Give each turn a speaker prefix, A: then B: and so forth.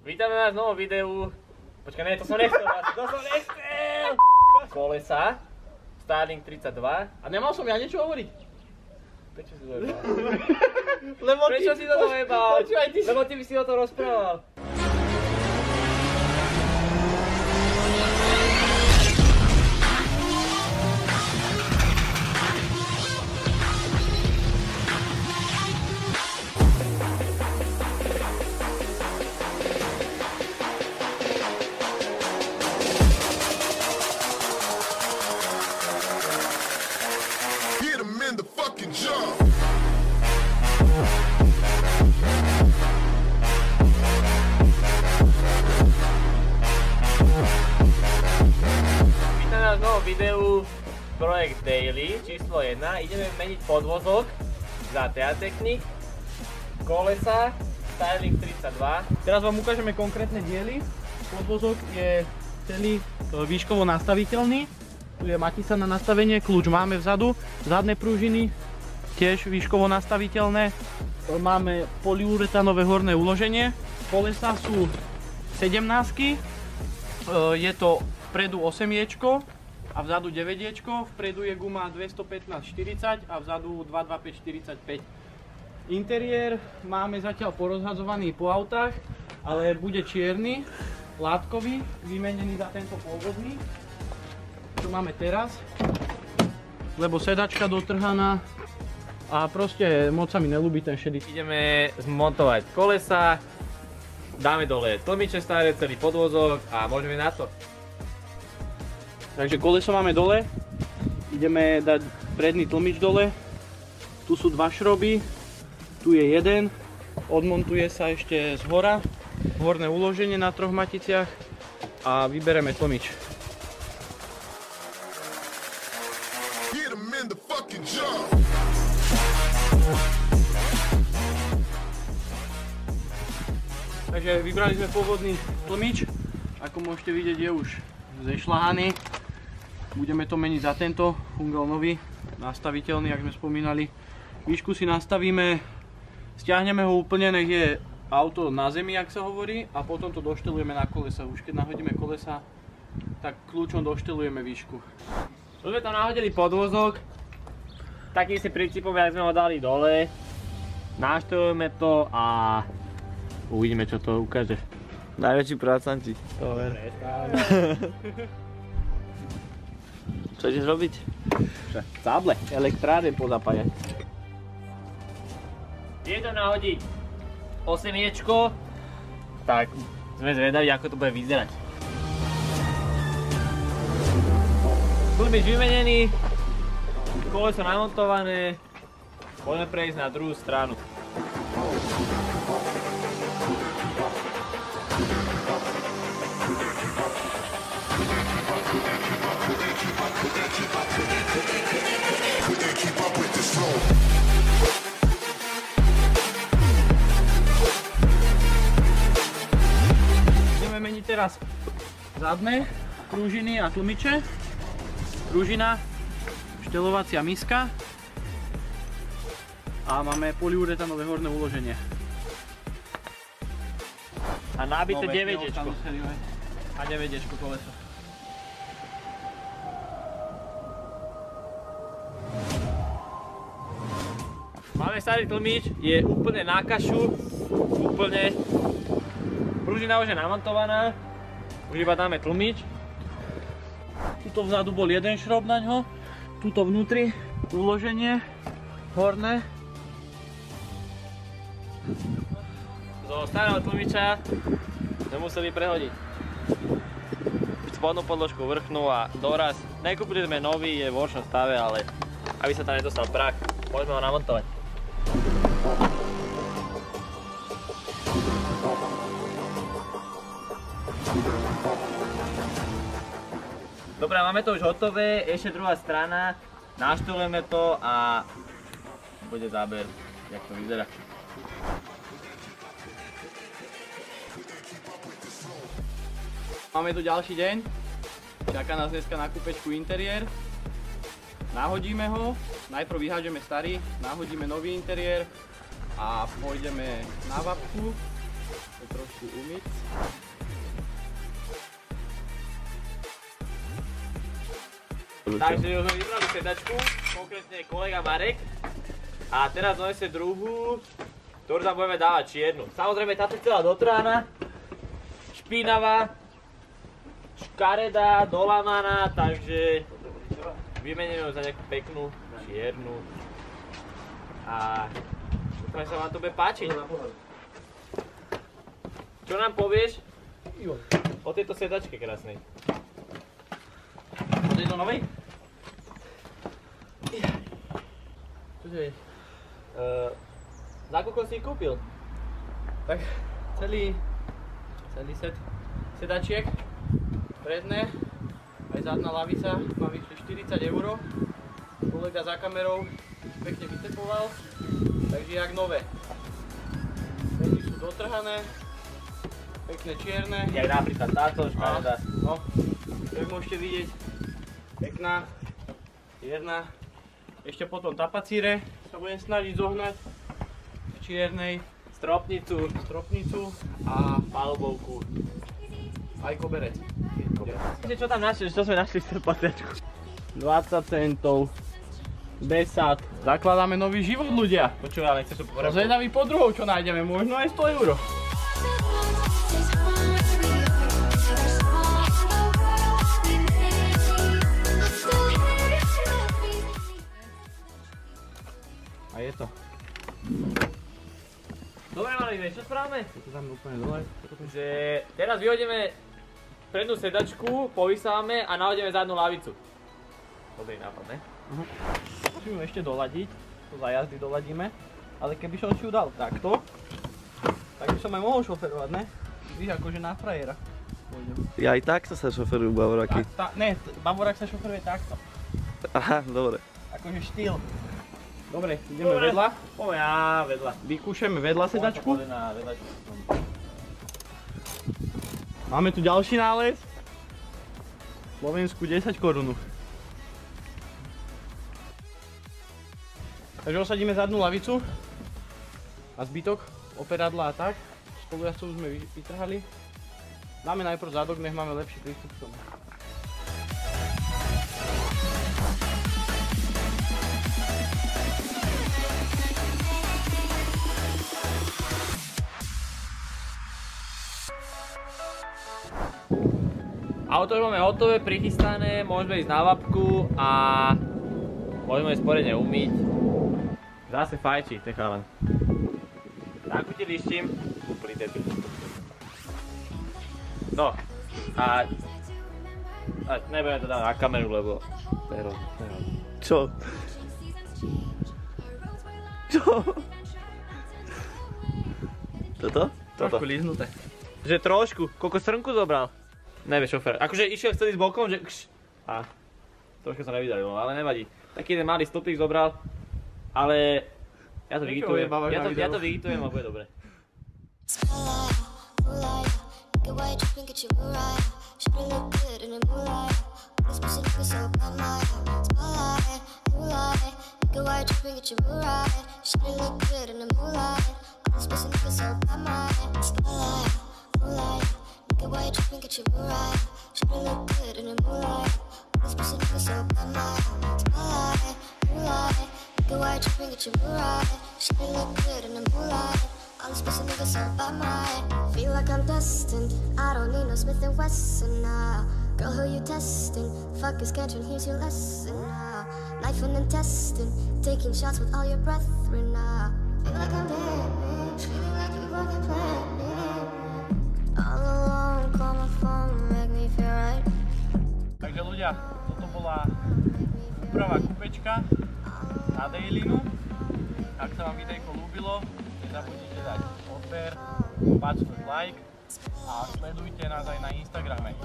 A: Vítame vás v novom videu. Počkaj, ne, to som nechcel. Kolesa. Starling 32.
B: A nemal som ja niečo hovoriť?
A: Prečo si to dojebal?
B: Prečo
A: si to dojebal? Lebo ty by si o tom rozprával. Vítam vás v novom videu Projekt Daily číslo 1. Ideme meniť podvozok za Teatechnik, kolesa Starling 32.
B: Teraz vám ukážeme konkrétne diely. Podvozok je celý výškovo nastaviteľný. Tu je matica na nastavenie, kľúč máme vzadu, zadné pružiny tiež výškovo nastaviteľné. Máme polyuretánové horné uloženie. Kolesa sú 17-ky. Je to vpredu 8-iečko a vzadu 9-iečko. Vpredu je guma 215/40 a vzadu 225/45. Interiér máme zatiaľ porozhadzovaný po autách, ale bude čierny, látkový, vymenený za tento pôvodný. Čo máme teraz, lebo sedačka dotrhaná a proste moc sa mi nelúbi ten šedý.
A: Ideme zmontovať kolesa, dáme dole tlmiče staré, celý podvozok a môžeme na to.
B: Takže koleso máme dole, ideme dať predný tlmič dole, tu sú dva šroby, tu je jeden, odmontuje sa ešte z hora, horné uloženie na troch maticiach a vybereme tlmič. Takže vybrali sme pôvodný tlmič, ako môžete vidieť je už zešľahaný. Budeme to meniť za tento Hungel nový, nastaviteľný, ako sme spomínali. Výšku si nastavíme, stiahneme ho úplne, nech je auto na zemi, jak sa hovorí, a potom to doštelujeme na kolesa. Už keď nahodíme kolesa, tak kľúčom doštelujeme výšku.
A: Už sme tam nahodili podvozok, takým si princípom, jak sme ho dali dole. Naštelujeme to a uvidíme, čo to ukáže.
C: Najväčší pracanti.
B: To ver.
C: Čo ideš robiť?
B: Cáble, elektrárne pozapájať.
A: Je to nahodiť 8-iečko, tak sme zvedaví, ako to bude vyzerať. Tlmič vymenený, koleso namontované, poďme prejsť na druhú stranu.
B: Budeme meniť teraz zadné pružiny a tlmiče. Pružina, štelovacia miska a máme polyuretánové horné uloženie.
A: A nabité 9-iečko.
B: A 9-iečko koleso.
A: Máme starý tlmič, je úplne na kašu, úplne. Pružina už je namontovaná, už iba dáme tlmič.
B: Tuto vzadu bol jeden šrob na ňo, tuto vnútri uloženie horné.
A: Zo starého tlmiča sme museli prehodiť spodnú podložku, vrchnú a doraz. Nekúpili sme nový, je v horšom stave, ale aby sa tam nedostal prach, môžeme ho namontovať. Dobre, máme to už hotové, ešte druhá strana, naštolujeme to a bude záber, jak to vyzerá.
B: Máme tu ďalší deň, čaká nás dneska na kúpečku interiér. Nahodíme ho, najprv vyhádžeme starý, nahodíme nový interiér a pôjdeme na vapku Trošku umyť.
A: Takže už sme vybrali sedačku, konkrétne kolega Marek. A teraz donese druhú, ktorú tam budeme dávať čiernu. Samozrejme táto je celá dotrhaná, špinavá, škaredá, dolamaná, takže vymeníme ju za nejakú peknú čiernu. A dúfam, že sa vám to bude páčiť. Čo nám povieš o tejto sedačke krásnej?
B: O tejto novej? Čože je?
A: Za koľko si ich kúpil?
B: Tak celý set sedačiek, predné, aj zadná lavica ma vyšli 40 €. Kolega za kamerou pekne vytepoval, takže jak nové. Veci sú dotrhané, pekné čierne.
A: Jak napríklad táto škaredá.
B: No, jak môžete vidieť, pekná, čierna. Ešte potom tapacíre sa budem snažiť zohnať v čiernej,
A: Stropnicu
B: a
A: palubovku.
B: aj koberec.
A: Viete, čo tam našli? Čo sme našli v trpaciačku?
B: 20 centov, besát. Zakladáme nový život, ľudia.
A: Počuj, ale nechceš to povedať?
B: Zvedavý podruhov, čo nájdeme, možno aj 100 €. A je to.
A: Dobre, mali, vieš, čo správame?
B: Je to tam úplne dole.
A: Že teraz vyhodíme prednú sedačku, povysávame a nahodíme zadnú lavicu. Dobrý nápad, ne?
B: Musíme ešte doladiť, to za jazdy doladíme. Ale keby som si ju dal takto, tak by som aj mohol šoferovať, ne? Víš, akože na frajera.
C: Ja aj takto sa šoferujú bavoraky.
B: Ne, Bavorák sa šoferuje takto.
C: Aha, dobre.
B: Akože štýl. Dobre, ideme vedľa.
A: Poďme, ja vedľa.
B: Vykúšame vedľa sedačku.
A: Poďme na vedačku.
B: Máme tu ďalší nález. Slovensku 10 korún. Takže osadíme zadnú lavicu a zbytok operadla a tak. Spolujazdcov sme vytrhali. Dáme najprv zadok, nech máme lepší prístup k tomu.
A: Auto už máme hotové, prichystané, môžeme ísť na vapku a môžeme ísť poriadne umyť. Zase fajčí, ten chalan. Takú ti lištím, pri debil. No, a nebudeme to dať na kameru, lebo to je hrozné.
C: Čo? Čo? Toto?
B: Trošku líznuté.
A: Že trošku, koľko srnku zobral? Nevie šofér. Akože išiel chcel ísť bokom, že a trošku sa nevydarilo, ale nevadí. Taký jeden malý stĺpik zobral, ale ja to digitujem. Ja to digitujem a bude dobre.
D: Why you tripping, get your mood right? Should've looked good in the moonlight. This pussy nigga so bad, my spotlight, moonlight. Nigga, why you tripping, get your mood right? Should've looked good in the moonlight. All this pussy nigga so bad, my feel like I'm destined. I don't need no Smith & Wesson now. Girl, who you testing? Fuck is catching, here's your lesson now. Knife and intestine, taking shots with all your brethren now. Feel like I'm dead, feeling like you fucking planned. All alone, call my phone, make me feel right.
B: Takže ľudia, toto bola úprava kúpečka na Dailinu. Ak sa vám videjko ľúbilo, nezabudnite dať odber, páčnuť like a sledujte nás aj na Instagrame.